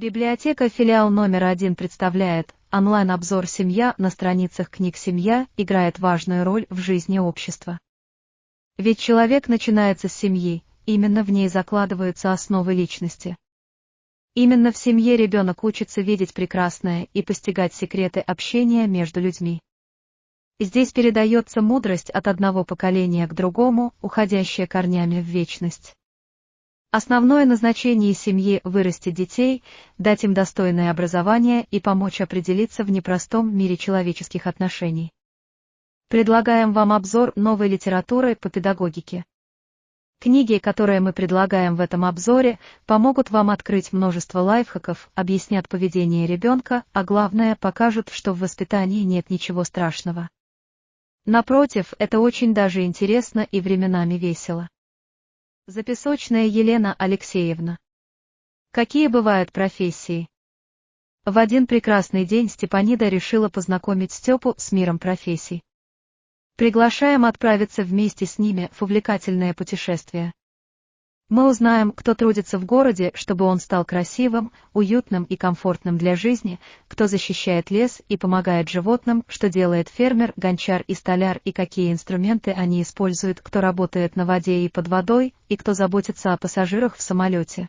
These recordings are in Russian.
Библиотека «Филиал №1» представляет онлайн-обзор «Семья» на страницах книг. Семья играет важную роль в жизни общества. Ведь человек начинается с семьи, именно в ней закладываются основы личности. Именно в семье ребенок учится видеть прекрасное и постигать секреты общения между людьми. Здесь передается мудрость от одного поколения к другому, уходящая корнями в вечность. Основное назначение семьи – вырастить детей, дать им достойное образование и помочь определиться в непростом мире человеческих отношений. Предлагаем вам обзор новой литературы по педагогике. Книги, которые мы предлагаем в этом обзоре, помогут вам открыть множество лайфхаков, объяснят поведение ребенка, а главное, покажут, что в воспитании нет ничего страшного. Напротив, это очень даже интересно и временами весело. Записочная Елена Алексеевна. Какие бывают профессии? В один прекрасный день Степанида решила познакомить Степу с миром профессий. Приглашаем отправиться вместе с ними в увлекательное путешествие. Мы узнаем, кто трудится в городе, чтобы он стал красивым, уютным и комфортным для жизни, кто защищает лес и помогает животным, что делает фермер, гончар и столяр и какие инструменты они используют, кто работает на воде и под водой, и кто заботится о пассажирах в самолете.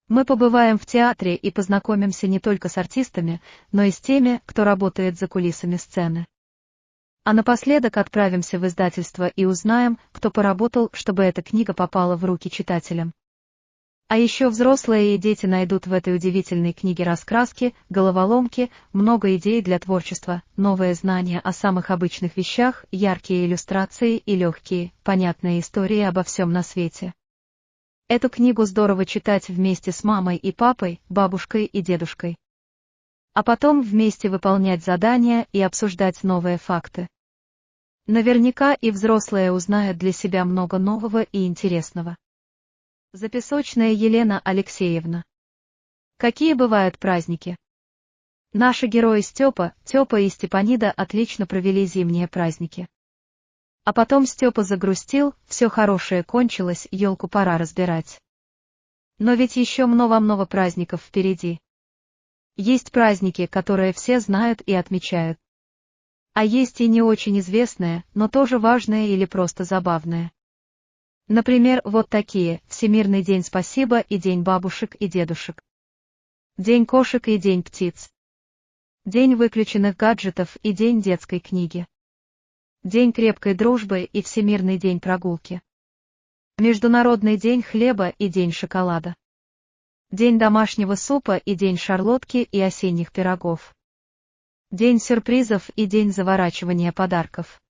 Мы побываем в театре и познакомимся не только с артистами, но и с теми, кто работает за кулисами сцены. А напоследок отправимся в издательство и узнаем, кто поработал, чтобы эта книга попала в руки читателям. А еще взрослые и дети найдут в этой удивительной книге раскраски, головоломки, много идей для творчества, новые знания о самых обычных вещах, яркие иллюстрации и легкие, понятные истории обо всем на свете. Эту книгу здорово читать вместе с мамой и папой, бабушкой и дедушкой. А потом вместе выполнять задания и обсуждать новые факты. Наверняка и взрослые узнают для себя много нового и интересного. Записочная Елена Алексеевна. Какие бывают праздники? Наши герои Степа и Степанида отлично провели зимние праздники. А потом Степа загрустил, все хорошее кончилось, елку пора разбирать. Но ведь еще много праздников впереди. Есть праздники, которые все знают и отмечают. А есть и не очень известное, но тоже важное или просто забавное. Например, вот такие: Всемирный день спасибо и День бабушек и дедушек. День кошек и День птиц. День выключенных гаджетов и День детской книги. День крепкой дружбы и Всемирный день прогулки. Международный день хлеба и День шоколада. День домашнего супа и День шарлотки и осенних пирогов. День сюрпризов и День заворачивания подарков.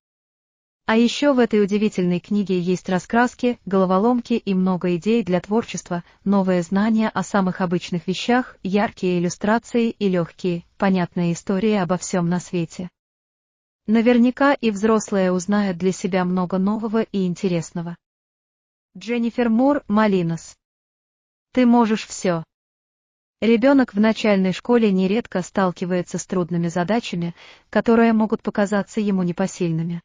А еще в этой удивительной книге есть раскраски, головоломки и много идей для творчества, новые знания о самых обычных вещах, яркие иллюстрации и легкие, понятные истории обо всем на свете. Наверняка и взрослые узнают для себя много нового и интересного. Дженнифер Мур Малинос. Ты можешь все. Ребенок в начальной школе нередко сталкивается с трудными задачами, которые могут показаться ему непосильными.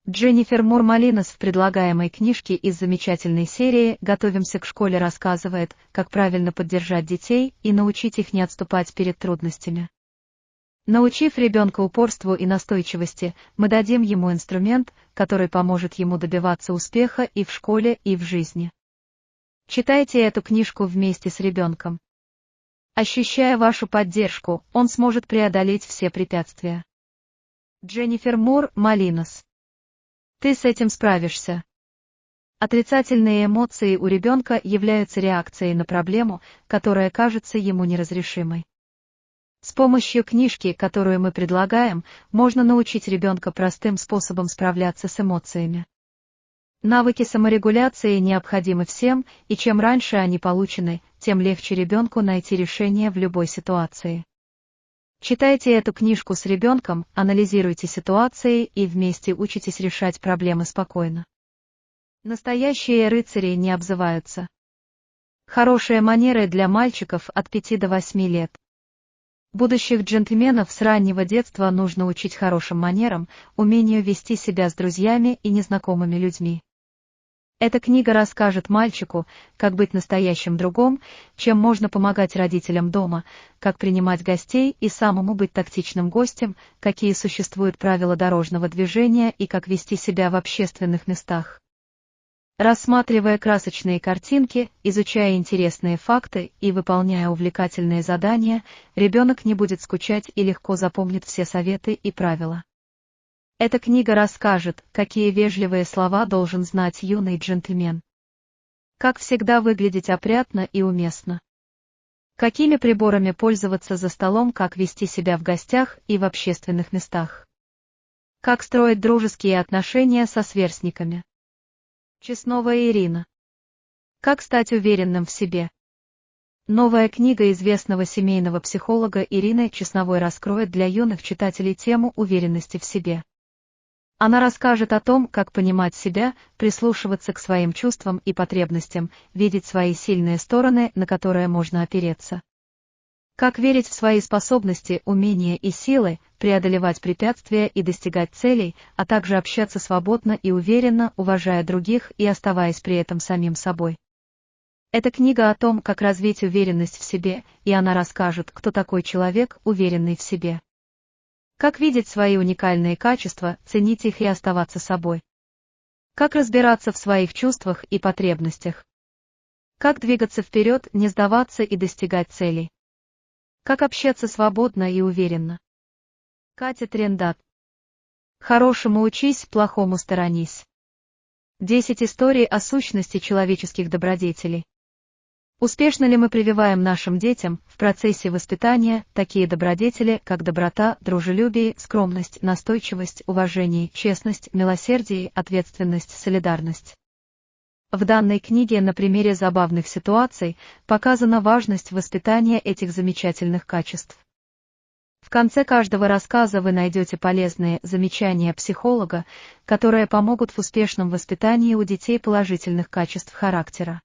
Дженнифер Мур Малинос в предлагаемой книжке из замечательной серии «Готовимся к школе» рассказывает, как правильно поддержать детей и научить их не отступать перед трудностями. Научив ребенка упорству и настойчивости, мы дадим ему инструмент, который поможет ему добиваться успеха и в школе, и в жизни. Читайте эту книжку вместе с ребенком. Ощущая вашу поддержку, он сможет преодолеть все препятствия. Дженнифер Мур Малинос. Ты с этим справишься. Отрицательные эмоции у ребенка являются реакцией на проблему, которая кажется ему неразрешимой. С помощью книжки, которую мы предлагаем, можно научить ребенка простым способом справляться с эмоциями. Навыки саморегуляции необходимы всем, и чем раньше они получены, тем легче ребенку найти решение в любой ситуации. Читайте эту книжку с ребенком, анализируйте ситуации и вместе учитесь решать проблемы спокойно. Настоящие рыцари не обзываются. Хорошие манеры для мальчиков от 5 до 8 лет. Будущих джентльменов с раннего детства нужно учить хорошим манерам, умению вести себя с друзьями и незнакомыми людьми. Эта книга расскажет мальчику, как быть настоящим другом, чем можно помогать родителям дома, как принимать гостей и самому быть тактичным гостем, какие существуют правила дорожного движения и как вести себя в общественных местах. Рассматривая красочные картинки, изучая интересные факты и выполняя увлекательные задания, ребенок не будет скучать и легко запомнит все советы и правила. Эта книга расскажет, какие вежливые слова должен знать юный джентльмен. Как всегда выглядеть опрятно и уместно. Какими приборами пользоваться за столом, как вести себя в гостях и в общественных местах. Как строить дружеские отношения со сверстниками. Чеснова Ирина. Как стать уверенным в себе. Новая книга известного семейного психолога Ирины Чесновой раскроет для юных читателей тему уверенности в себе. Она расскажет о том, как понимать себя, прислушиваться к своим чувствам и потребностям, видеть свои сильные стороны, на которые можно опереться. Как верить в свои способности, умения и силы, преодолевать препятствия и достигать целей, а также общаться свободно и уверенно, уважая других и оставаясь при этом самим собой. Эта книга о том, как развить уверенность в себе, и она расскажет, кто такой человек, уверенный в себе. Как видеть свои уникальные качества, ценить их и оставаться собой. Как разбираться в своих чувствах и потребностях. Как двигаться вперед, не сдаваться и достигать целей. Как общаться свободно и уверенно. Катя Трендат. Хорошему учись, плохому сторонись. 10 историй о сущности человеческих добродетелей. Успешно ли мы прививаем нашим детям в процессе воспитания такие добродетели, как доброта, дружелюбие, скромность, настойчивость, уважение, честность, милосердие, ответственность, солидарность? В данной книге на примере забавных ситуаций показана важность воспитания этих замечательных качеств. В конце каждого рассказа вы найдете полезные замечания психолога, которые помогут в успешном воспитании у детей положительных качеств характера.